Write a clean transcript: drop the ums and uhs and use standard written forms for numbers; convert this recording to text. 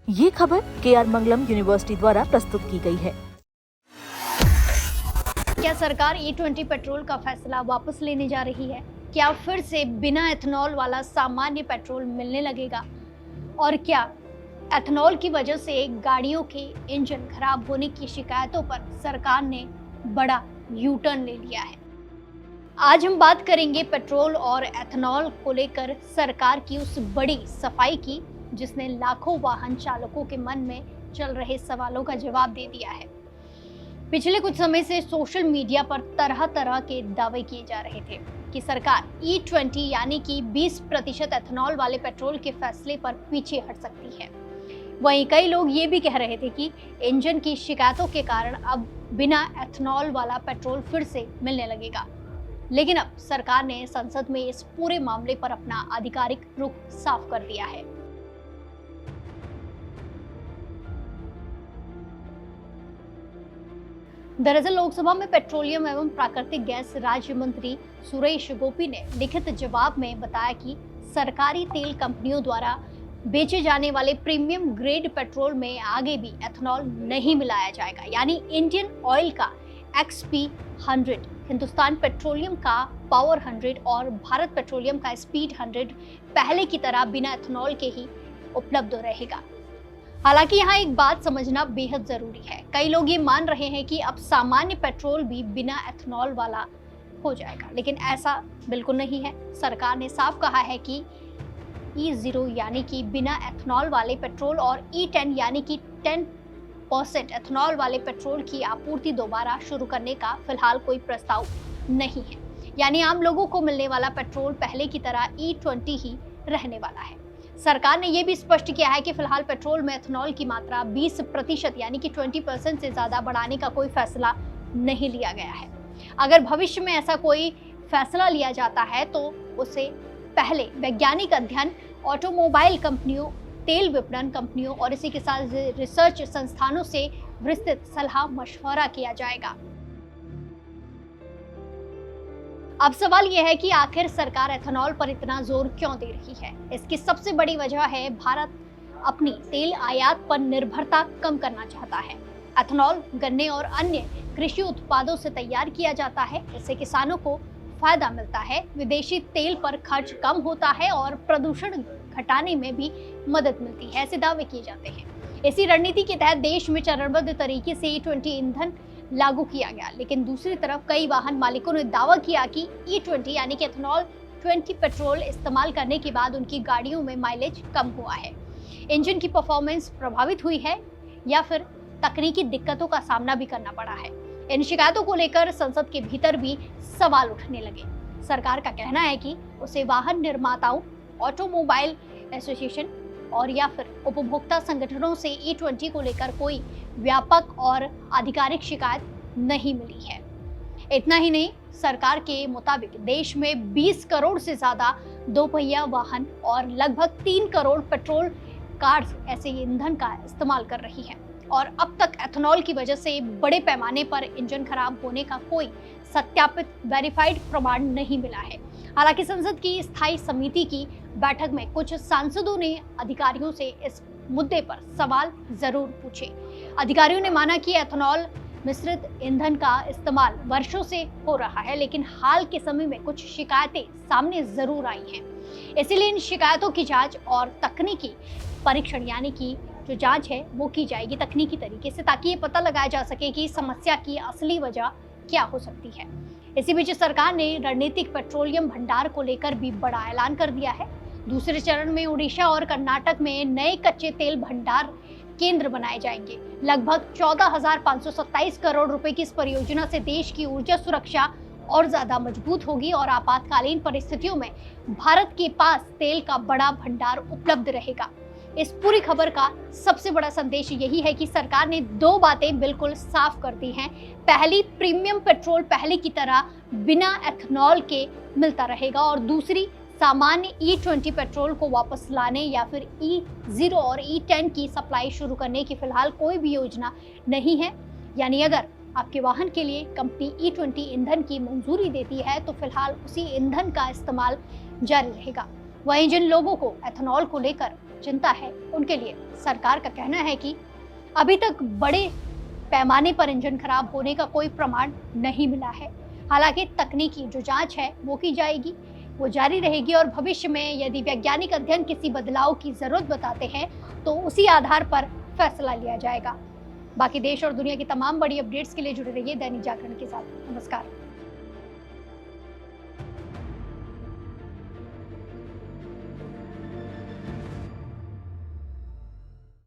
ये खबर KR मंगलम university द्वारा प्रस्तुत की गई है। क्या सरकार E20 पेट्रोल का फैसला वापस लेने जा रही है? क्या फिर से बिना एथेनॉल वाला सामान्य पेट्रोल मिलने लगेगा? और क्या एथेनॉल की वजह से गाड़ियों के इंजन खराब होने की शिकायतों पर सरकार ने बड़ा यू टर्न ले लिया है? आज हम बात करेंगे पेट्रोल और एथेनॉल को लेकर सरकार की उस बड़ी सफाई की, जिसने लाखों वाहन चालकों के मन में चल रहे सवालों का जवाब दे दिया है। पिछले कुछ समय से सोशल मीडिया पर तरह तरह के दावे किए जा रहे थे कि सरकार E20 यानी कि 20% एथेनॉल वाले पेट्रोल के फैसले पर पीछे हट सकती है। वहीं कई लोग ये भी कह रहे थे कि इंजन की शिकायतों के कारण अब बिना एथेनॉल वाला पेट्रोल फिर से मिलने लगेगा। लेकिन अब सरकार ने संसद में इस पूरे मामले पर अपना आधिकारिक रुख साफ कर दिया है। दरअसल लोकसभा में पेट्रोलियम एवं प्राकृतिक गैस राज्य मंत्री सुरेश गोपी ने लिखित जवाब में बताया कि सरकारी तेल कंपनियों द्वारा बेचे जाने वाले प्रीमियम ग्रेड पेट्रोल में आगे भी एथेनॉल नहीं मिलाया जाएगा, यानी इंडियन ऑयल का XP 100, हिंदुस्तान पेट्रोलियम का पावर 100 और भारत पेट्रोलियम का स्पीड 100 पहले की तरह बिना एथेनॉल के ही उपलब्ध रहेगा। हालांकि यहाँ एक बात समझना बेहद जरूरी है। कई लोग ये मान रहे हैं कि अब सामान्य पेट्रोल भी बिना एथेनॉल वाला हो जाएगा, लेकिन ऐसा बिल्कुल नहीं है। सरकार ने साफ कहा है कि E0 यानी कि बिना एथेनॉल वाले पेट्रोल और E10 यानी कि 10% एथेनॉल वाले पेट्रोल की आपूर्ति दोबारा शुरू करने का फिलहाल कोई प्रस्ताव नहीं है। यानी आम लोगों को मिलने वाला पेट्रोल पहले की तरह E20 ही रहने वाला है। सरकार ने यह भी स्पष्ट किया है कि फिलहाल पेट्रोल में एथेनॉल की मात्रा 20% यानी कि 20% से ज्यादा बढ़ाने का कोई फैसला नहीं लिया गया है। अगर भविष्य में ऐसा कोई फैसला लिया जाता है तो उसे पहले वैज्ञानिक अध्ययन, ऑटोमोबाइल कंपनियों, तेल विपणन कंपनियों और इसी के साथ रिसर्च संस्थानों से विस्तृत सलाह मशवरा किया जाएगा। अब सवाल यह है कि आखिर सरकार एथेनॉल पर इतना जोर क्यों दे रही है? इसकी सबसे बड़ी वजह है भारत अपनी तेल आयात पर निर्भरता कम करना चाहता है। एथेनॉल गन्ने और अन्य कृषि उत्पादों से तैयार किया जाता है। इससे किसानों को फायदा मिलता है, विदेशी तेल पर खर्च कम होता है और प्रदूषण घटाने में भी मदद मिलती है, ऐसे दावे किए जाते हैं। इसी रणनीति के तहत देश में चरणबद्ध तरीके से E20 ईंधन लागू किया गया, लेकिन दूसरी तरफ कई वाहन मालिकों ने दावा किया कि E20 यानी कि एथेनॉल 20 पेट्रोल इस्तेमाल करने के बाद उनकी गाड़ियों में माइलेज कम हुआ है, इंजन की परफॉर्मेंस प्रभावित हुई है या फिर तकनीकी दिक्कतों का सामना भी करना पड़ा है। इन शिकायतों को लेकर संसद के भीतर भी सवाल उठने लगे। सरकार का कहना है कि उसे वाहन निर्माताओं, ऑटोमोबाइल एसोसिएशन और या फिर उपभोक्ता संगठनों से E20 को लेकर कोई व्यापक और आधिकारिक शिकायत नहीं मिली है। इतना ही नहीं, सरकार के मुताबिक देश में 20 करोड़ से ज्यादा दोपहिया वाहन और लगभग 3 करोड़ पेट्रोल कार्स ऐसे ईंधन का इस्तेमाल कर रही है और अब तक एथेनॉल की वजह से बड़े पैमाने पर इंजन खराब होने का कोई सत्यापित वेरीफाइड प्रमाण नहीं मिला है। हालांकि संसद की स्थायी समिति की बैठक में कुछ सांसदों ने अधिकारियों से इस मुद्दे पर सवाल जरूर पूछे। अधिकारियों ने माना कि एथेनॉल मिश्रित ईंधन का इस्तेमाल वर्षों से हो रहा है, लेकिन हाल के समय में कुछ शिकायतें सामने जरूर आई हैं। इसीलिए इन शिकायतों की जांच और तकनीकी परीक्षण यानी कि जो जांच है वो की जाएगी तकनीकी तरीके से, ताकि ये पता लगाया जा सके कि समस्या की असली वजह क्या हो सकती है। इसी बीच सरकार ने रणनीतिक पेट्रोलियम भंडार को लेकर भी बड़ा ऐलान कर दिया है। दूसरे चरण में उड़ीसा और कर्नाटक में नए कच्चे तेल भंडार केंद्र बनाए जाएंगे। लगभग 14,527 करोड़ रुपए की इस परियोजना से देश की ऊर्जा सुरक्षा और ज्यादा मजबूत होगी और आपातकालीन परिस्थितियों में भारत के पास तेल का बड़ा भंडार उपलब्ध रहेगा। इस पूरी खबर का सबसे बड़ा संदेश यही है कि सरकार ने दो बातें बिल्कुल साफ कर दी हैं। पहली, प्रीमियम पेट्रोल पहले की तरह बिना एथेनॉल के मिलता रहेगा और दूसरी, सामान्य E20 पेट्रोल को वापस लाने या फिर E0 और E10 की सप्लाई शुरू करने की फिलहाल कोई भी योजना नहीं है। यानी अगर आपके वाहन के लिए कंपनी E20 ईंधन की मंजूरी देती है तो फिलहाल उसी ईंधन का इस्तेमाल जारी रहेगा। वहीं जिन लोगों को एथेनॉल को लेकर चिंता है उनके लिए सरकार का कहना है कि अभी तक बड़े पैमाने पर इंजन खराब होने का कोई प्रमाण नहीं मिला है। हालांकि तकनीकी जो जांच है वो की जाएगी, वो जारी रहेगी और भविष्य में यदि वैज्ञानिक अध्ययन किसी बदलाव की जरूरत बताते हैं तो उसी आधार पर फैसला लिया जाएगा। बाकी देश और दुनिया की तमाम बड़ी अपडेट्स के लिए जुड़े रहिए दैनिक जागरण के साथ। नमस्कार।